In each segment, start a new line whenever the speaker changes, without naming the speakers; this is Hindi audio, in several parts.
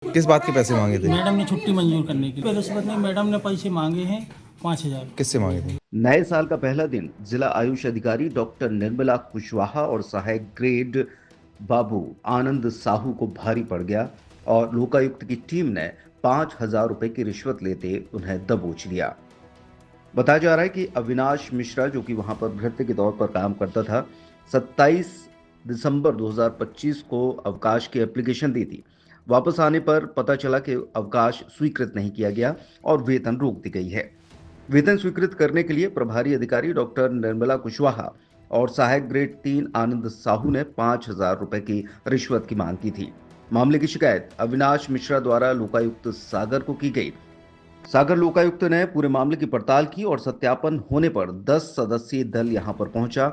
किस बात के पैसे मांगे थे?
मैडम ने छुट्टी मंजूर करने की रिश्वत नहीं, मैडम ने पैसे मांगे हैं 5,000।
किससे मांगे थे?
नए साल का पहला दिन जिला आयुष अधिकारी डॉक्टर निर्मला कुशवाहा और सहायक ग्रेड बाबू आनंद साहू को भारी पड़ गया और लोकायुक्त की टीम ने 5,000 रुपए की रिश्वत लेते उन्हें दबोच लिया। बताया जा रहा है कि अविनाश मिश्रा, जो कि वहां पर भृत्य के तौर पर काम करता था, 27 दिसंबर 2025 को अवकाश की एप्लीकेशन दी थी। वापस आने पर पता चला कि अवकाश स्वीकृत नहीं किया गया और वेतन रोक दी गई है। वेतन स्वीकृत करने के लिए प्रभारी अधिकारी डॉक्टर निर्मला कुशवाहा और सहायक ग्रेड 3 आनंद साहू ने 5,000 रुपए की रिश्वत की मांग की थी। मामले की शिकायत अविनाश मिश्रा द्वारा लोकायुक्त सागर को की गई। सागर लोकायुक्त ने पूरे मामले की पड़ताल की और सत्यापन होने पर 10 सदस्यीय दल यहां पर पहुंचा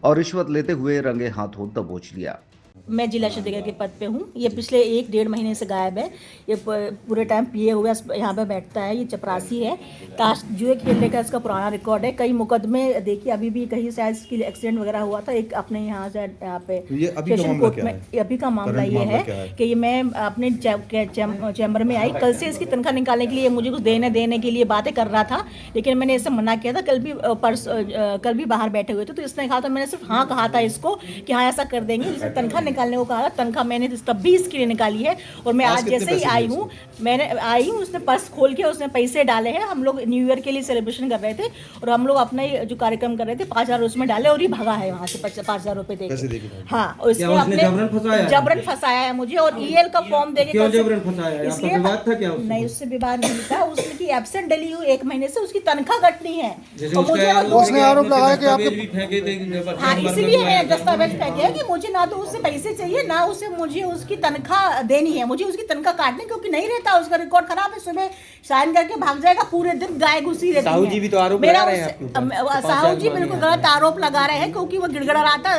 और रिश्वत लेते हुए रंगे हाथों दबोच लिया।
मैं जिला अधिकारी के पद पे हूँ। ये पिछले 1-1.5 महीने से गायब है। ये पूरे टाइम पिए हुए यहाँ पे बैठता है। ये चपरासी है। ताश जुए खेलने का इसका पुराना रिकॉर्ड है। कई मुकदमे देखिए, अभी भी कहीं शायद इसकी एक्सीडेंट वगैरह हुआ था। एक अपने यहाँ से यहाँ पे सेशन कोर्ट में अभी का मामला ये है कि मैं अपने चैम्बर में आई। कल से इसकी तनख्वाह निकालने के लिए मुझे कुछ देने के लिए बातें कर रहा था, लेकिन मैंने इससे मना किया था। कल भी बाहर बैठे हुए थे तो इसने कहा था, मैंने सिर्फ हाँ कहा था इसको कि हाँ ऐसा कर देंगे। जिससे तनख्वाह निकालने को कहा था, तनख्वाह मैंने तब भी इसके लिए निकाली है। और मैं आज जैसे ही आई हूँ उसने पर्स खोल के उसने पैसे डाले हैं। हम लोग न्यू ईयर के लिए सेलिब्रेशन कर रहे थे और हम लोग अपना जो कार्यक्रम कर रहे थे 5,000 उसमें डाले और ये भगा है वहाँ से 5,000 रुपए देके। हाँ, और इसने अपने जबरन फंसाया है मुझे और ईएल का फॉर्म देके।
क्यों जबरन फंसाया?
इसलिए
विवाद था क्या?
नहीं, उससे विवाद नहीं था। उसकी एब्सेंट डली हुई 1 महीने से उसकी तनख्वाह कटनी है।
उसने आरोप लगाया कि आपके
हाँ, इसीलिए मैंने दस्तावेज फेंके हैं कि मुझे ना तो उससे पैसे चाहिए, ना उसे मुझे उसकी तनख्वाह देनी है। मुझे उसकी तनख्वाह काटनी, क्योंकि नहीं रहता, उसका रिकॉर्ड खराब है। सुबह साइन करके भाग जाएगा, पूरे दिन गाय घुसी रहती है।
साहू जी भी तो आरोप लगा रहे हैं।
साहू जी बिल्कुल गलत आरोप लगा रहे हैं, क्योंकि वो गिड़गड़ा रहा था।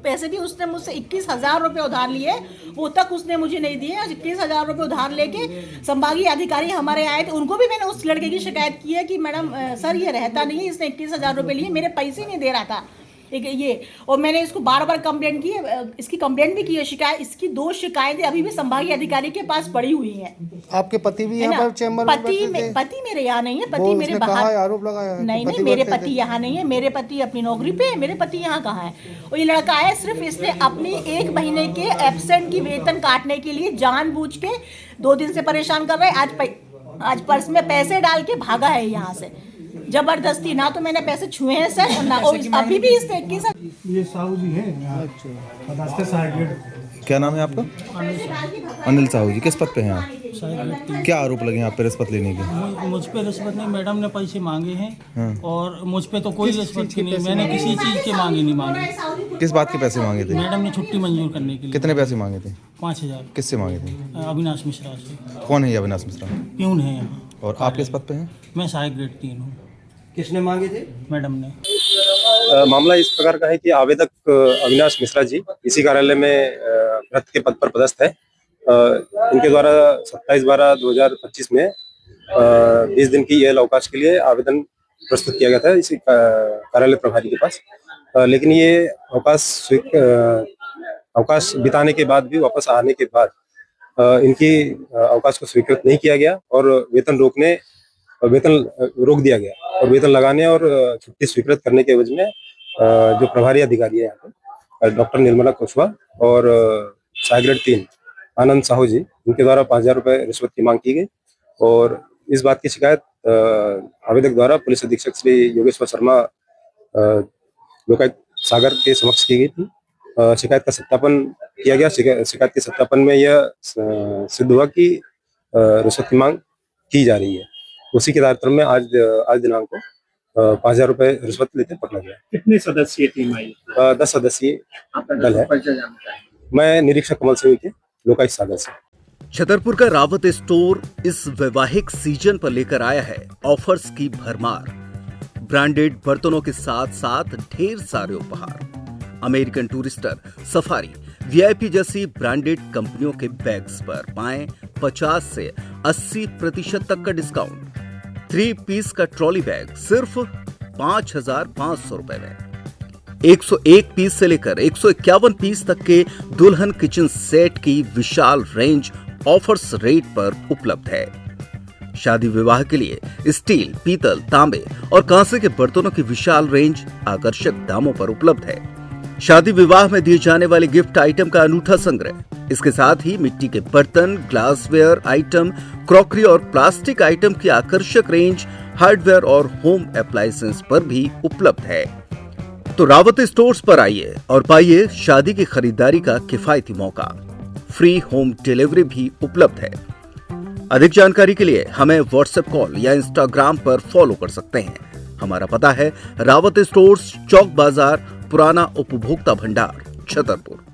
पैसे भी उसने मुझसे 21,000 रुपए उधार लिए, वो तक उसने मुझे नहीं दिए। 21,000 रुपए उधार लेके संभागीय अधिकारी हमारे आए थे, उनको भी मैंने उस लड़के की शिकायत की है कि मैडम सर ये रहता नहीं है, इसने 21,000 रुपए लिए, मेरे पैसे नहीं दे रहा था ये। और मैंने इसको बार-बार कंप्लेंट की है। इसकी कंप्लेंट भी की है, शिकायत, इसकी 2 शिकायतें अभी भी संभागीय अधिकारी के पास पड़ी हुई हैं।
आपके पति भी यहाँ पर चैम्बर में
पति मेरे यहाँ नहीं है। पति मेरे बाहर
आरोप लगाया है।
नहीं, मेरे पति यहाँ नहीं है। मेरे पति अपनी नौकरी पे है। मेरे पति यहाँ कहाँ है? और ये लड़का है, सिर्फ इसने अपनी 1 महीने के एब्सेंट की वेतन काटने के लिए जानबूझ के 2 दिन से परेशान कर रहा है। आज पर्स में पैसे डाल के भागा है यहाँ से जबरदस्ती। ना तो मैंने पैसे छुए हैं सर, ना अभी भी इसने 21।
ये साहू जी हैं। अच्छा,
क्या नाम है आपका? अनिल साहू जी। किस पद पे हैं आप? क्या आरोप लगे हैं आप पे रिश्वत लेने के?
मुझ पे रिश्वत नहीं, मैडम ने पैसे मांगे हैं। और मुझ पे तो कोई रिश्वत की नहीं, मैंने किसी चीज के नहीं मांगे।
किस बात के पैसे मांगे थे?
मैडम ने छुट्टी मंजूर करने के लिए।
कितने पैसे मांगे थे?
5,000।
किससे मांगे थे?
अविनाश मिश्रा से।
कौन है ये अविनाश मिश्रा?
प्यून है यहाँ।
और आप किस पद पे हैं?
मैं सहायक ग्रेड 3 हूँ।
किसने मांगे थे?
मैडम ने।
मामला इस प्रकार का है कि आवेदक अविनाश मिश्रा जी इसी कार्यालय में भृत्य के पद पर पदस्थ है। इनके द्वारा 27/12/2025 में 20 दिन की ईएल अवकाश के लिए आवेदन प्रस्तुत किया गया था इसी कार्यालय प्रभारी के पास। लेकिन ये अवकाश बिताने के बाद भी वापस आने के बाद इनकी अवकाश को स्वीकृत नहीं किया गया और वेतन रोक दिया गया और वेतन लगाने और छुट्टी स्वीकृत करने के एवज में जो प्रभारी अधिकारी है यहाँ पे डॉक्टर निर्मला कुशवाहा और सहायक ग्रेड 3 आनंद साहू जी, उनके द्वारा 5,000 रुपए रिश्वत की मांग की गई। और इस बात की शिकायत आवेदक द्वारा पुलिस अधीक्षक श्री योगेश्वर शर्मा लोकायुक्त सागर के समक्ष की गई थी। शिकायत का सत्यापन किया गया। शिकायत के सत्यापन में यह सिद्ध हुआ कि रिश्वत की मांग की जा रही है। उसी के आधार में आज दिनांक को 5,000 रुपए रिश्वत लेते पकड़ा गया।
कितने सदस्यीय टीम आई?
10 सदस्यीय दल है। मैं निरीक्षक कमल सिंह के लोकायुक्त सागर से।
छतरपुर का रावत स्टोर इस वैवाहिक सीजन पर लेकर आया है ऑफर्स की भरमार। ब्रांडेड बर्तनों के साथ साथ ढेर सारे उपहार। अमेरिकन टूरिस्टर, सफारी, वीआईपी जैसी ब्रांडेड कंपनियों के बैग्स पर पाएं 50 से 80% तक का डिस्काउंट। 3 पीस का ट्रॉली बैग सिर्फ 5,500 रुपए में। 101 पीस से लेकर 151 पीस तक के दुल्हन किचन सेट की विशाल रेंज ऑफर्स रेट पर उपलब्ध है। शादी विवाह के लिए स्टील, पीतल, तांबे और कांसे के बर्तनों की विशाल रेंज आकर्षक दामों पर उपलब्ध है। शादी विवाह में दिए जाने वाले गिफ्ट आइटम का अनूठा संग्रह, इसके साथ ही मिट्टी के बर्तन, ग्लासवेयर आइटम, क्रॉकरी और प्लास्टिक आइटम की आकर्षक रेंज हार्डवेयर और होम अप्लायंसेस पर भी उपलब्ध है। तो रावत स्टोर्स पर आइए और पाइए शादी की खरीदारी का किफायती मौका। फ्री होम डिलीवरी भी उपलब्ध है। अधिक जानकारी के लिए हमें व्हाट्सएप कॉल या इंस्टाग्राम पर फॉलो कर सकते हैं। हमारा पता है रावत स्टोर्स, चौक बाजार, पुराना उपभोक्ता भंडार, छतरपुर।